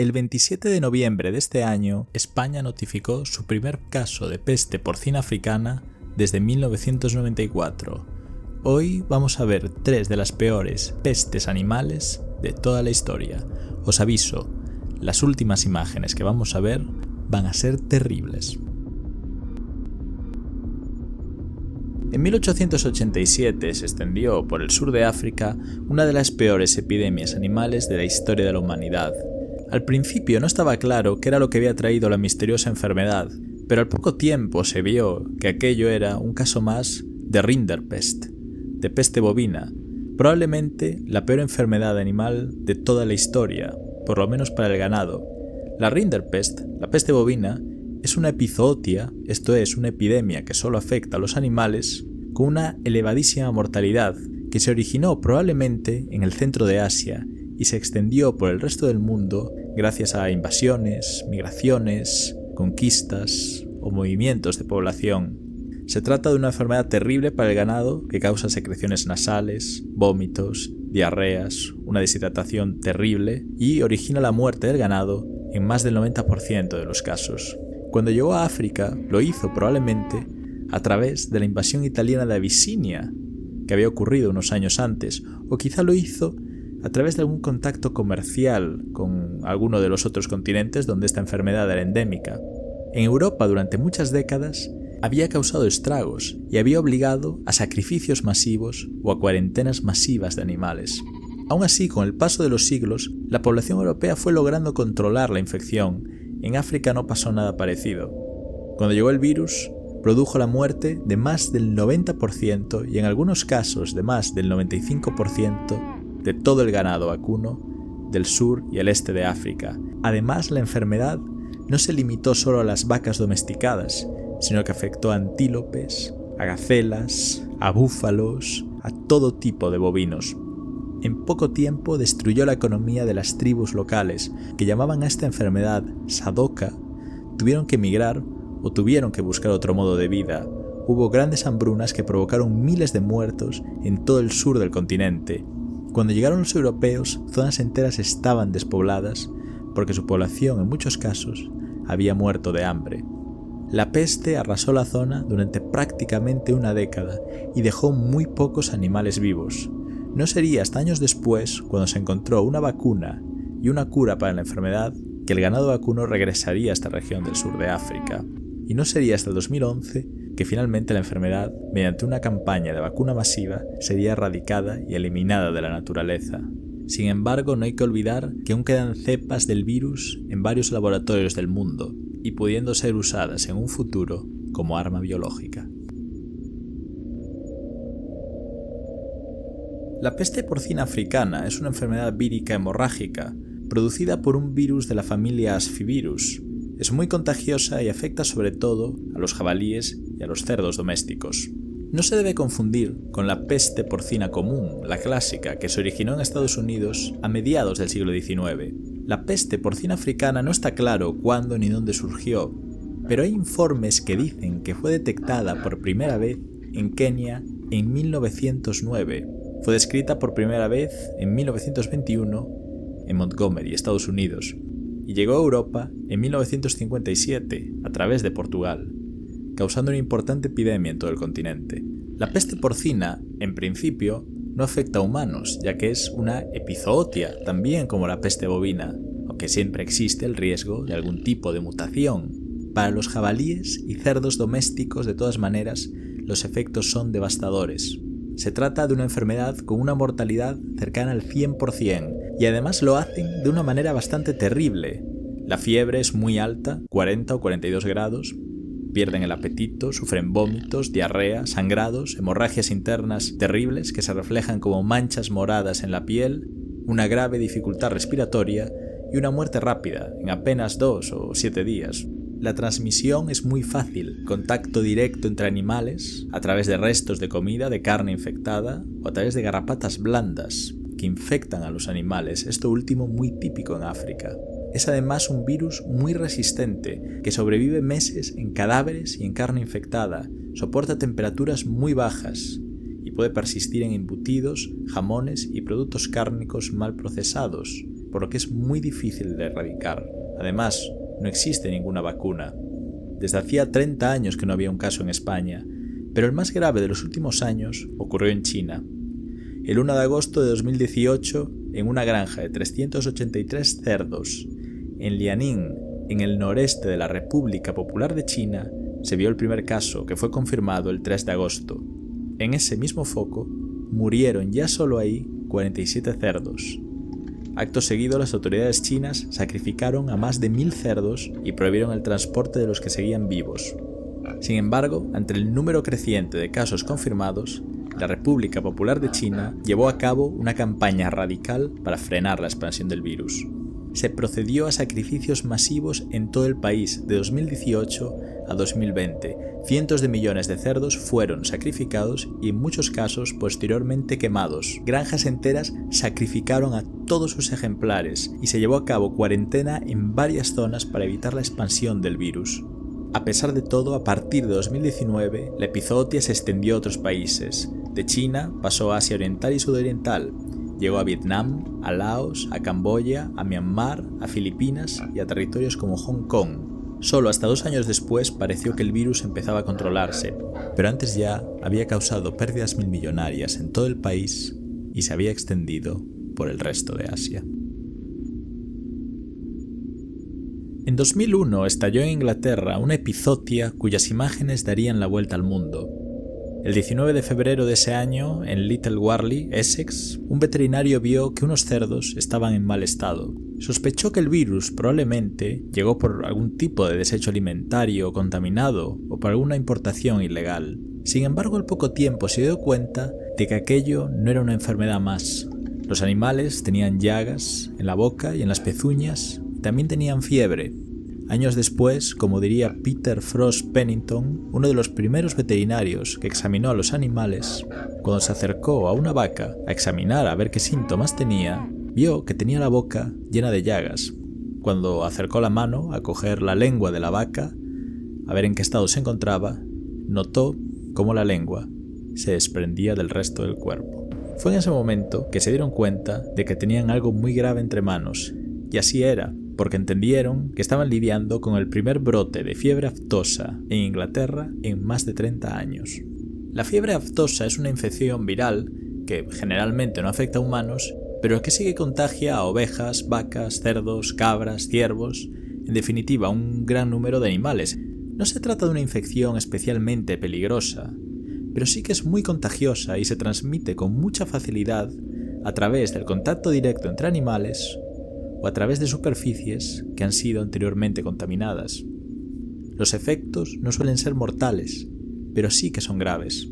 El 27 de noviembre de este año, España notificó su primer caso de peste porcina africana desde 1994. Hoy vamos a ver 3 de las peores pestes animales de toda la historia. Os aviso, las últimas imágenes que vamos a ver van a ser terribles. En 1887 se extendió por el sur de África una de las peores epidemias animales de la historia de la humanidad. Al principio no estaba claro qué era lo que había traído la misteriosa enfermedad, pero al poco tiempo se vio que aquello era un caso más de Rinderpest, de peste bovina, probablemente la peor enfermedad animal de toda la historia, por lo menos para el ganado. La Rinderpest, la peste bovina, es una epizootia, esto es, una epidemia que solo afecta a los animales, con una elevadísima mortalidad que se originó probablemente en el centro de Asia y se extendió por el resto del mundo gracias a invasiones, migraciones, conquistas o movimientos de población. Se trata de una enfermedad terrible para el ganado que causa secreciones nasales, vómitos, diarreas, una deshidratación terrible y origina la muerte del ganado en más del 90% de los casos. Cuando llegó a África, lo hizo probablemente a través de la invasión italiana de Abisinia, que había ocurrido unos años antes, o quizá lo hizo a través de algún contacto comercial con alguno de los otros continentes donde esta enfermedad era endémica. En Europa, durante muchas décadas, había causado estragos y había obligado a sacrificios masivos o a cuarentenas masivas de animales. Aún así, con el paso de los siglos, la población europea fue logrando controlar la infección. En África no pasó nada parecido. Cuando llegó el virus, produjo la muerte de más del 90% y en algunos casos de más del 95% de todo el ganado vacuno del sur y el este de África. Además, la enfermedad no se limitó solo a las vacas domesticadas, sino que afectó a antílopes, a gacelas, a búfalos, a todo tipo de bovinos. En poco tiempo destruyó la economía de las tribus locales, que llamaban a esta enfermedad Sadoka. Tuvieron que emigrar o tuvieron que buscar otro modo de vida. Hubo grandes hambrunas que provocaron miles de muertos en todo el sur del continente. Cuando llegaron los europeos, zonas enteras estaban despobladas porque su población en muchos casos había muerto de hambre. La peste arrasó la zona durante prácticamente una década y dejó muy pocos animales vivos. No sería hasta años después, cuando se encontró una vacuna y una cura para la enfermedad, que el ganado vacuno regresaría a esta región del sur de África. Y no sería hasta el 2011 que finalmente la enfermedad, mediante una campaña de vacuna masiva, sería erradicada y eliminada de la naturaleza. Sin embargo, no hay que olvidar que aún quedan cepas del virus en varios laboratorios del mundo y pudiendo ser usadas en un futuro como arma biológica. La peste porcina africana es una enfermedad vírica hemorrágica producida por un virus de la familia Asfivirus. Es muy contagiosa y afecta sobre todo a los jabalíes y a los cerdos domésticos. No se debe confundir con la peste porcina común, la clásica, que se originó en Estados Unidos a mediados del siglo XIX. La peste porcina africana no está claro cuándo ni dónde surgió, pero hay informes que dicen que fue detectada por primera vez en Kenia en 1909. Fue descrita por primera vez en 1921 en Montgomery, Estados Unidos, y llegó a Europa en 1957 a través de Portugal, causando una importante epidemia en todo el continente. La peste porcina, en principio, no afecta a humanos, ya que es una epizootia, también como la peste bovina, aunque siempre existe el riesgo de algún tipo de mutación. Para los jabalíes y cerdos domésticos, de todas maneras, los efectos son devastadores. Se trata de una enfermedad con una mortalidad cercana al 100% y además lo hacen de una manera bastante terrible. La fiebre es muy alta, 40 o 42 grados, pierden el apetito, sufren vómitos, diarrea, sangrados, hemorragias internas terribles que se reflejan como manchas moradas en la piel, una grave dificultad respiratoria y una muerte rápida en apenas 2 o 7 días. La transmisión es muy fácil, contacto directo entre animales, a través de restos de comida, de carne infectada o a través de garrapatas blandas que infectan a los animales, esto último muy típico en África. Es además un virus muy resistente que sobrevive meses en cadáveres y en carne infectada, soporta temperaturas muy bajas y puede persistir en embutidos, jamones y productos cárnicos mal procesados, por lo que es muy difícil de erradicar. Además, no existe ninguna vacuna. Desde hacía 30 años que no había un caso en España, pero el más grave de los últimos años ocurrió en China. El 1 de agosto de 2018, en una granja de 383 cerdos, en Liaoning, en el noreste de la República Popular de China, se vio el primer caso, que fue confirmado el 3 de agosto. En ese mismo foco, murieron ya solo ahí 47 cerdos. Acto seguido, las autoridades chinas sacrificaron a más de 1000 cerdos y prohibieron el transporte de los que seguían vivos. Sin embargo, ante el número creciente de casos confirmados, la República Popular de China llevó a cabo una campaña radical para frenar la expansión del virus. Se procedió a sacrificios masivos en todo el país de 2018 a 2020. Cientos de millones de cerdos fueron sacrificados y en muchos casos posteriormente quemados. Granjas enteras sacrificaron a todos sus ejemplares y se llevó a cabo cuarentena en varias zonas para evitar la expansión del virus. A pesar de todo, a partir de 2019, la epizootia se extendió a otros países. De China pasó a Asia Oriental y Sudoriental. Llegó a Vietnam, a Laos, a Camboya, a Myanmar, a Filipinas y a territorios como Hong Kong. Solo hasta 2 años después pareció que el virus empezaba a controlarse, pero antes ya había causado pérdidas millonarias en todo el país y se había extendido por el resto de Asia. En 2001 estalló en Inglaterra una epizootia cuyas imágenes darían la vuelta al mundo. El 19 de febrero de ese año, en Little Warley, Essex, un veterinario vio que unos cerdos estaban en mal estado. Sospechó que el virus probablemente llegó por algún tipo de desecho alimentario contaminado o por alguna importación ilegal. Sin embargo, al poco tiempo se dio cuenta de que aquello no era una enfermedad más. Los animales tenían llagas en la boca y en las pezuñas, y también tenían fiebre. Años después, como diría Peter Frost Pennington, uno de los primeros veterinarios que examinó a los animales, cuando se acercó a una vaca a examinar a ver qué síntomas tenía, vio que tenía la boca llena de llagas. Cuando acercó la mano a coger la lengua de la vaca, a ver en qué estado se encontraba, notó cómo la lengua se desprendía del resto del cuerpo. Fue en ese momento que se dieron cuenta de que tenían algo muy grave entre manos, y así era, porque entendieron que estaban lidiando con el primer brote de fiebre aftosa en Inglaterra en más de 30 años. La fiebre aftosa es una infección viral que generalmente no afecta a humanos, pero que sí que contagia a ovejas, vacas, cerdos, cabras, ciervos, en definitiva un gran número de animales. No se trata de una infección especialmente peligrosa, pero sí que es muy contagiosa y se transmite con mucha facilidad a través del contacto directo entre animales o a través de superficies que han sido anteriormente contaminadas. Los efectos no suelen ser mortales, pero sí que son graves.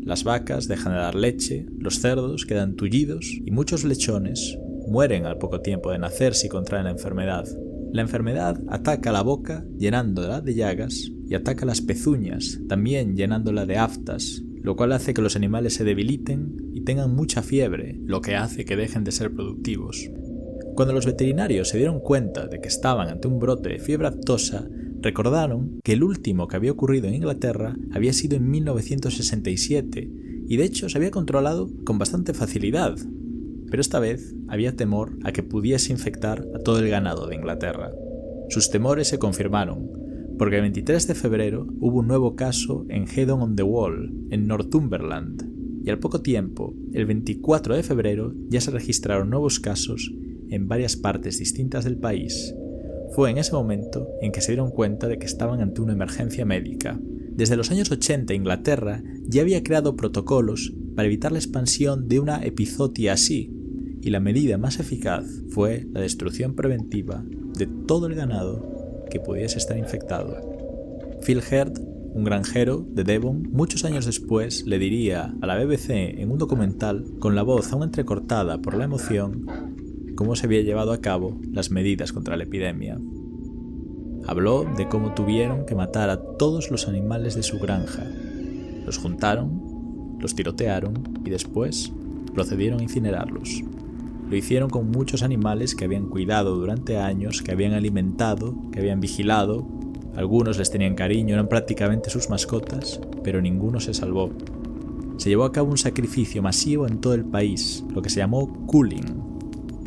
Las vacas dejan de dar leche, los cerdos quedan tullidos y muchos lechones mueren al poco tiempo de nacer si contraen la enfermedad. La enfermedad ataca la boca llenándola de llagas y ataca las pezuñas, también llenándola de aftas, lo cual hace que los animales se debiliten y tengan mucha fiebre, lo que hace que dejen de ser productivos. Cuando los veterinarios se dieron cuenta de que estaban ante un brote de fiebre aftosa, recordaron que el último que había ocurrido en Inglaterra había sido en 1967 y de hecho se había controlado con bastante facilidad, pero esta vez había temor a que pudiese infectar a todo el ganado de Inglaterra. Sus temores se confirmaron, porque el 23 de febrero hubo un nuevo caso en Haddon-on-the-Wall, en Northumberland, y al poco tiempo, el 24 de febrero, ya se registraron nuevos casos en varias partes distintas del país. Fue en ese momento en que se dieron cuenta de que estaban ante una emergencia médica. Desde los años 80 Inglaterra ya había creado protocolos para evitar la expansión de una epizootia así, y la medida más eficaz fue la destrucción preventiva de todo el ganado que pudiese estar infectado. Phil Heard, un granjero de Devon, muchos años después le diría a la BBC en un documental, con la voz aún entrecortada por la emoción, cómo se había llevado a cabo las medidas contra la epidemia. Habló de cómo tuvieron que matar a todos los animales de su granja. Los juntaron, los tirotearon y después procedieron a incinerarlos. Lo hicieron con muchos animales que habían cuidado durante años, que habían alimentado, que habían vigilado. Algunos les tenían cariño, eran prácticamente sus mascotas, pero ninguno se salvó. Se llevó a cabo un sacrificio masivo en todo el país, lo que se llamó culling.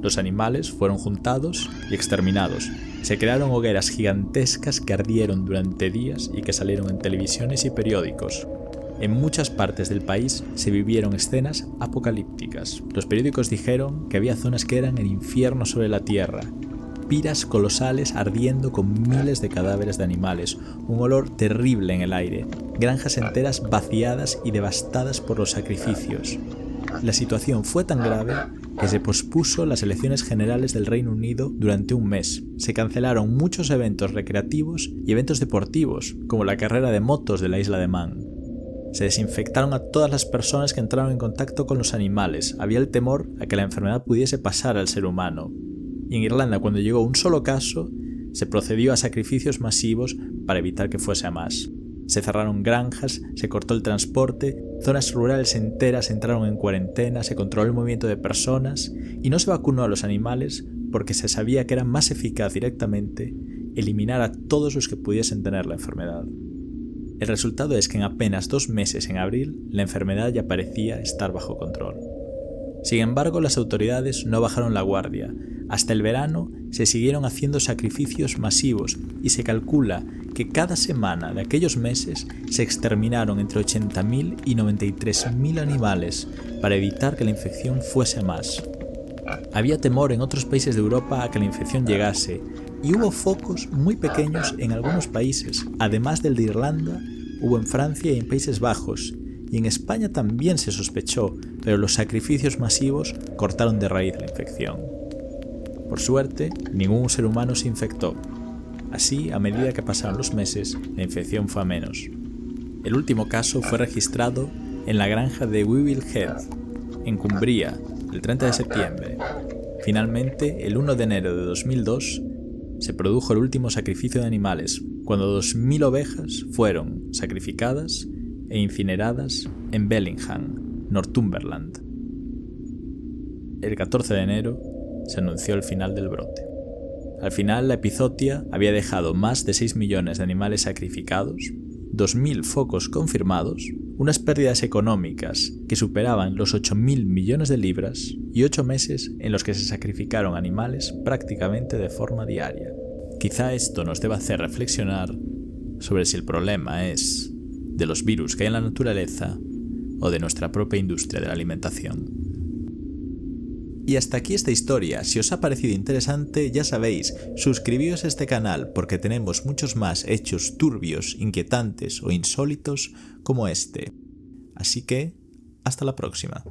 Los animales fueron juntados y exterminados. Se crearon hogueras gigantescas que ardieron durante días y que salieron en televisiones y periódicos. En muchas partes del país se vivieron escenas apocalípticas. Los periódicos dijeron que había zonas que eran el infierno sobre la tierra. Piras colosales ardiendo con miles de cadáveres de animales, un olor terrible en el aire, granjas enteras vaciadas y devastadas por los sacrificios. La situación fue tan grave que se pospuso las elecciones generales del Reino Unido durante un mes. Se cancelaron muchos eventos recreativos y eventos deportivos, como la carrera de motos de la isla de Man. Se desinfectaron a todas las personas que entraron en contacto con los animales. Había el temor a que la enfermedad pudiese pasar al ser humano. Y en Irlanda, cuando llegó un solo caso, se procedió a sacrificios masivos para evitar que fuese a más. Se cerraron granjas, se cortó el transporte, zonas rurales enteras entraron en cuarentena, se controló el movimiento de personas y no se vacunó a los animales porque se sabía que era más eficaz directamente eliminar a todos los que pudiesen tener la enfermedad. El resultado es que en apenas 2 meses, en abril, la enfermedad ya parecía estar bajo control. Sin embargo, las autoridades no bajaron la guardia. Hasta el verano se siguieron haciendo sacrificios masivos y se calcula que cada semana de aquellos meses se exterminaron entre 80.000 y 93.000 animales para evitar que la infección fuese más. Había temor en otros países de Europa a que la infección llegase y hubo focos muy pequeños en algunos países. Además del de Irlanda, hubo en Francia y en Países Bajos. Y en España también se sospechó, pero los sacrificios masivos cortaron de raíz la infección. Por suerte, ningún ser humano se infectó. Así, a medida que pasaron los meses, la infección fue a menos. El último caso fue registrado en la granja de Weevil Head, en Cumbria, el 30 de septiembre. Finalmente, el 1 de enero de 2002, se produjo el último sacrificio de animales, cuando 2.000 ovejas fueron sacrificadas e incineradas en Bellingham, Northumberland. El 14 de enero se anunció el final del brote. Al final, la epizootia había dejado más de 6 millones de animales sacrificados, 2.000 focos confirmados, unas pérdidas económicas que superaban los 8.000 millones de libras y 8 meses en los que se sacrificaron animales prácticamente de forma diaria. Quizá esto nos deba hacer reflexionar sobre si el problema es de los virus que hay en la naturaleza o de nuestra propia industria de la alimentación. Y hasta aquí esta historia. Si os ha parecido interesante, ya sabéis, suscribíos a este canal porque tenemos muchos más hechos turbios, inquietantes o insólitos como este. Así que, hasta la próxima.